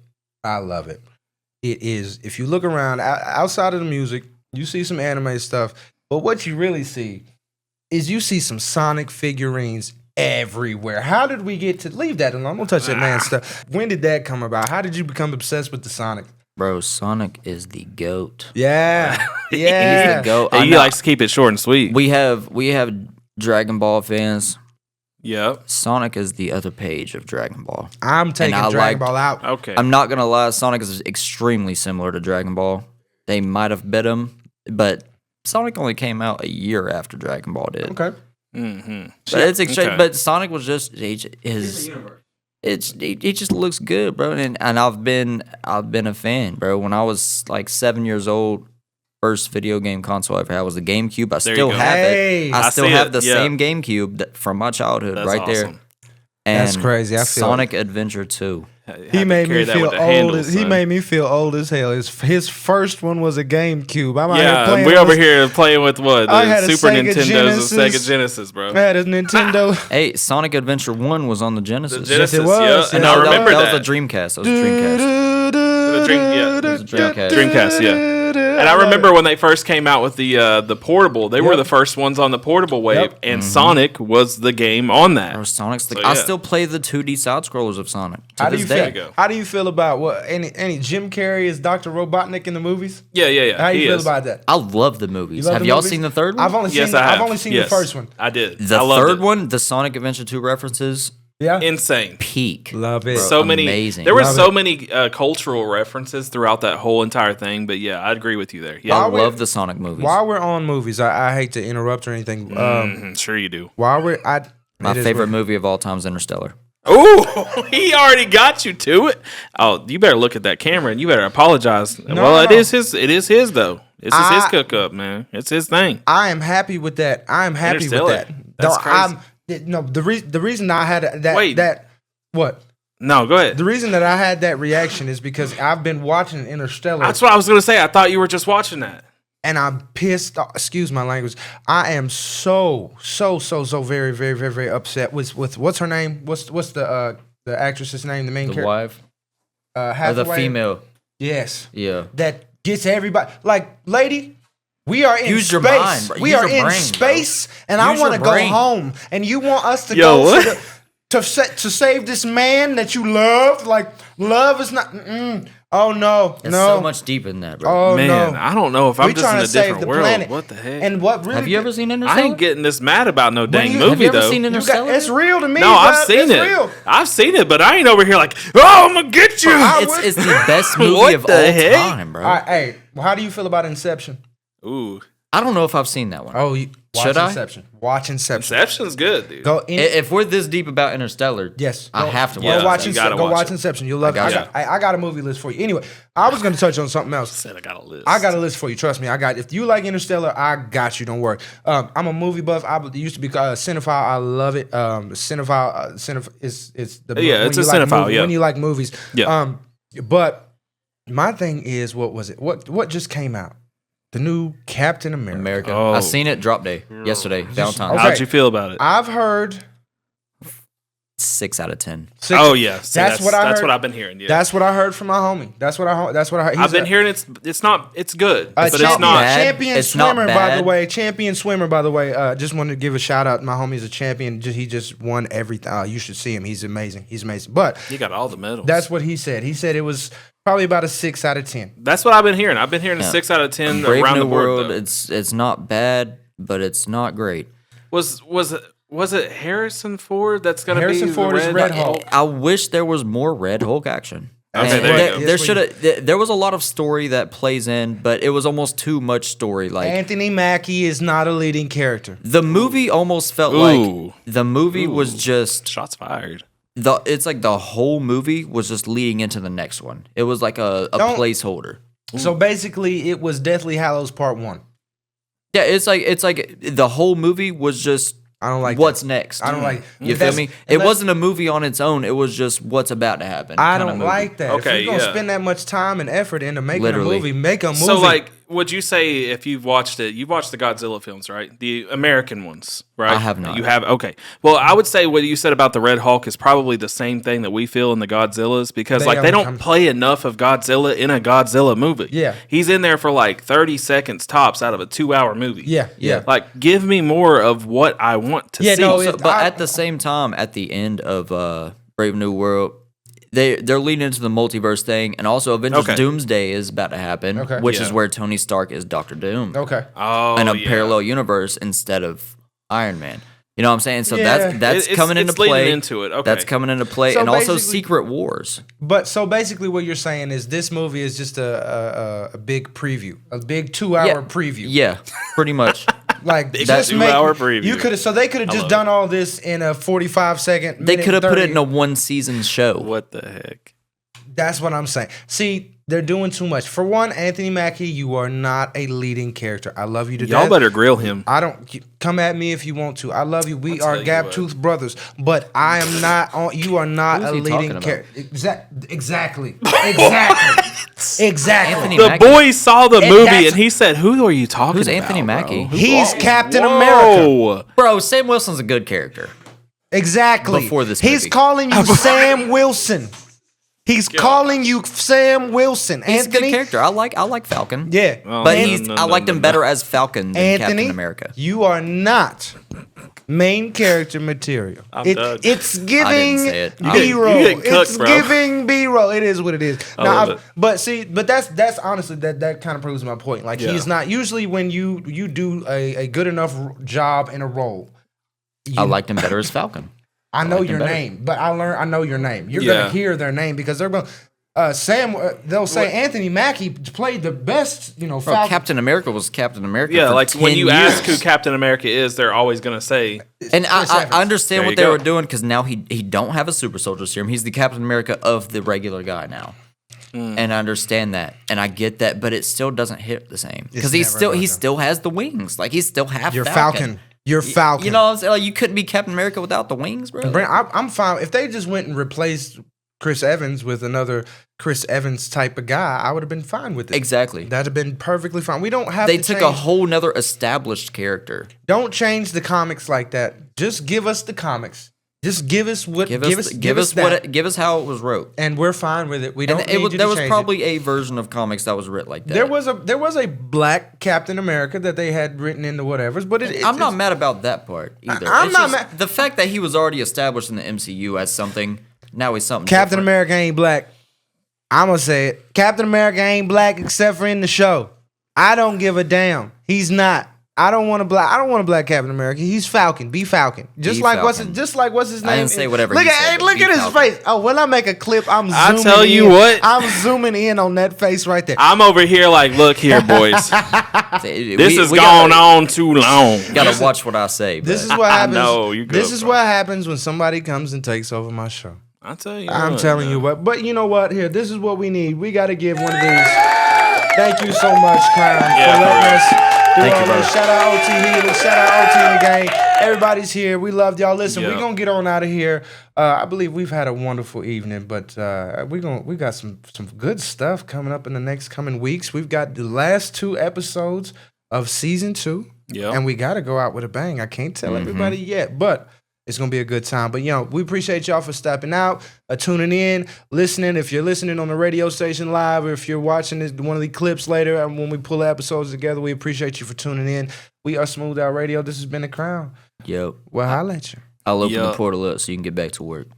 It is, if you look around outside of the music, you see some anime stuff, but what you really see is you see some Sonic figurines everywhere. How did we get to leave that alone? Don't touch that man's stuff. When did that come about? How did you become obsessed with the Sonic? Bro, Sonic is the GOAT. Yeah. He's the GOAT. He likes to keep it short and sweet. We have Dragon Ball fans. Yep. Sonic is the other page of Dragon Ball. I'm taking Dragon Ball out. Okay. I'm not gonna lie, Sonic is extremely similar to Dragon Ball. They might have bit him, but Sonic only came out a year after Dragon Ball did. Okay. Mm-hmm. But it's extreme. But Sonic was just he just looks good, bro. And I've been a fan, bro. When I was like 7 years old, first video game console I ever had was the GameCube. I still have it. I still have the same GameCube from my childhood. That's right awesome. there. And that's crazy. I feel Sonic Adventure 2. He made me feel old. He made me feel old as hell. His first one was a GameCube. We're over here playing with what? had The a Super Sega Nintendo's and Genesis. Sega Genesis, bro. I had his Nintendo. Hey, Sonic Adventure 1 was on the Genesis. The Genesis, it was. yeah. And Yeah, I remember that that. was a Dreamcast. That was a Dreamcast. The Dreamcast. Dreamcast, yeah. And I remember when they first came out with the portable, they were the first ones on the portable wave, and Sonic was the game on that. Or Sonic's the. So, I yeah. still play the 2D side scrollers of Sonic to How do this you day. feel? How do you feel about what any Jim Carrey is Dr. Robotnik in the movies? Yeah. How do you he feel is. about that? I love the movies. love Have the y'all movies? seen the third one? I've only Yes, seen. I have. I've only seen Yes. the first one. I did. The I loved third it. one, the Sonic Adventure 2 references, Yeah, Insane. peak. love it. Bro, So many. amazing. There were Love so it. many cultural references throughout that whole entire thing. But yeah, I'd agree with you there. I Yeah. love the Sonic movies. While we're on movies, I hate to interrupt or anything. Sure you do. While we're My favorite movie of all time is Interstellar. Oh, he already got you to it. Oh, you better look at that camera and you better apologize. No. It is his. It is his though. This is his cook up, man. It's his thing. I am happy with that. I am happy with Interstellar. that. That's crazy. The reason I had that. Wait. What? No, go ahead. The reason that I had that reaction is because I've been watching Interstellar. That's what I was gonna say. I thought you were just watching that. And I'm pissed. Excuse my language. I am so very, very, very, very upset with what's her name? What's the actress's name? The main The character. wife or the Hathaway? female. Yes. Yeah. That gets everybody. Like, lady, we are in Use space. your mind, bro. We Use are your in brain, space, and Use I want to your go brain. home. And you want us to Yo, go what? to save this man that you loved? Like, love is not. Oh no, It's no. so much deeper than that, bro. Oh Man, no. I don't know if I'm We just in trying a to save different the world. planet. What the heck? And what really? Have you ever seen I Interstellar? ain't getting this mad about no dang you- movie Have you ever though. seen Interstellar? It's real to me. No, I've bruh. seen It's it. Real. I've seen it, but I ain't over here like, oh, I'm gonna get you. It's the best movie What of the all heck? time, bro. All right, hey, well, how do you feel about Inception? Ooh, I don't know if I've seen that one. Oh, watch Should I? Inception. Watch Inception. Inception's good, dude. Go in. If we're this deep about Interstellar, Yes, I go- have to Go watch. watch, you gotta Go watch watch it. Inception. You'll love it. got I got a movie list for you. Anyway, I was going to touch on something else. Said I got a list. I got a list for you. Trust me, I got. If you like Interstellar, I got you. Don't worry. I'm a movie buff. I used to be cinephile. I love it. Cinephile. It's the Yeah, when it's a you like cinephile, movie- yeah. When you like movies. Yeah. But my thing is, what was it? What just came out? The new Captain America. Oh. I seen it drop day yesterday, Valentine's. Okay. How'd you feel about it? I've heard. 6 out of 10. Oh yeah, See, That's what I That's heard. what I've been hearing. Yeah. That's what I heard from my homie. That's what I heard. I've been hearing it's good, but it's champion, not. bad. champion It's not swimmer, by bad. the way. Champion swimmer, by the way. Just wanted to give a shout out. My homie's a champion. He just won everything. You should see him. He's amazing. He's amazing. But You got all the medals. that's what he said. He said it was probably about a 6 out of 10. That's what I've been hearing. I've been hearing a Yeah. 6 out of 10 Brave around New the board. World, though. it's not bad, but it's not great. Was it Harrison Ford that's going to be Harrison the Ford is Red Hulk. I wish there was more Red Hulk action. Okay, And there you go. there should have. There was a lot of story that plays in, but it was almost too much story. Like Anthony Mackie is not a leading character. the movie almost felt Ooh. like the movie was just Shots fired. it's like the whole movie was just leading into the next one. It was like a Don't- placeholder. So basically, it was Deathly Hallows Part 1. Yeah, it's like the whole movie was just I don't like what's that. next. I don't like. You feel me? It wasn't a movie on its own. It was just what's about to happen. I kinda don't movie. like that. Okay, if you're gonna yeah. spend that much time and effort into making Literally. a movie, make a movie. So, like, would you say if you've watched it, you've watched the Godzilla films, right? The American ones, right? I have not. You have? Okay. Well, I would say what you said about the Red Hulk is probably the same thing that we feel in the Godzillas because, they don't play enough of Godzilla in a Godzilla movie. Yeah. He's in there for like 30 seconds tops out of a 2-hour movie. Yeah. Like, give me more of what I want to see. no, But at the same time, at the end of Brave New World, they're leading into the multiverse thing, and also Avengers Doomsday is about to happen, which is where Tony Stark is Doctor Doom. Okay. Oh, in a parallel universe instead of Iron Man. You know what I'm saying? So that's coming into play. Leading into it. Okay. That's coming into play, So and also basically- Secret Wars. But so basically, what you're saying is this movie is just a big preview, a big 2-hour preview. Yeah, pretty much. Like Big just 2-hour preview. You could have. So they could have just done all this in a 45-second. They could have put it in a 1-season show. What the heck? That's what I'm saying. See, they're doing too much. For one, Anthony Mackie, you are not a leading character. I love you to death. Y'all better grill him. I don't come at me if you want to. I love you. We are tell you gap what. tooth brothers, but I am not on. You are not Who's a he leading talking character. about? Exactly. Exactly. Anthony The Mackie. boy saw the movie that's- and he said, "Who are you talking Who's about?" Anthony Mackie? bro? He's Captain Whoa. America. Bro, Sam Wilson's a good character. Exactly. Before this He's movie. calling you Sam Wilson. He's calling you Sam Wilson. He's Anthony, a good character. I like Falcon. Yeah. Oh, But no, I liked him better as Falcon than Anthony, Captain America. you are not main character material. done. It's I giving didn't say it. B-roll. You get cooked, It's bro. giving B-roll. It is what it is. love Now, it. but that's honestly that kind of proves my point. Like he's not usually when you do a good enough job in a role. I liked him better as Falcon. I know liked him your better. name, but I know your name. You're Yeah. gonna hear their name because they're going. Sam, they'll say Anthony Mackie played the best. Bro, Falcon. Captain America was Captain America. Yeah, for like 10 when you years. ask who Captain America is, they're always gonna say, And Chris I Evans. understand There what you they go. were doing because now he don't have a super soldier serum. He's the Captain America of the regular guy now, and I understand that, and I get that, but it still doesn't hit the same because he never still has the wings. Like he's still half You're Falcon. Falcon. You're Falcon. You know what I'm saying? Like you couldn't be Captain America without the wings, bro. Brent, I'm fine if they just went and replaced Chris Evans with another Chris Evans type of guy. I would have been fine with it. Exactly. That'd have been perfectly fine. We don't have. They to took change. a whole nother established character. Don't change the comics like that. Just give us the comics. Just give us what. Give us how it was wrote. and we're fine with it. We don't And need you to there was change probably a version of comics that was written like that. it. There was a black Captain America that they had written into whatever's, but I'm not mad about that part either. I'm It's not just mad. The fact that he was already established in the MCU as something, now he's something Captain different. America ain't black. I'm gonna say it. Captain America ain't black except for in the show. I don't give a damn. He's not. I don't want a black Captain America. He's Falcon. Be Falcon. Just Be like Falcon. what's his name? I didn't say whatever Look he at said, look be at his Falcon. face. Oh, when I make a clip, I'm I zooming tell you in. what. I'm zooming in on that face right there. "I'm over here like, look here, boys. This has We gone on too long." Gotta watch what I say. This is but- what happens. know, you good, this is bro. what happens when somebody comes and takes over my show. I tell you, I'm what, telling man. you what. But you know what? Here, this is what we need. We got to give one of these. Thank you so much, Krowne, Yeah, for for letting real. us do Thank all you, brother. this. Shout out OT Helix. Shout out OT in the gang. Everybody's here. We loved y'all. Listen, Yeah. we're gonna get on out of here. I believe we've had a wonderful evening, but we got some good stuff coming up in the next coming weeks. We've got the last 2 episodes of season 2. Yeah. And we got to go out with a bang. I can't tell everybody yet, but it's going to be a good time. But, we appreciate y'all for stepping out, tuning in, listening. If you're listening on the radio station live or if you're watching one of the clips later and when we pull the episodes together, we appreciate you for tuning in. We are Smooth Out Radio. This has been The Krowne. Yo, Well, holla at you. I'll open Yeah. the portal up so you can get back to work.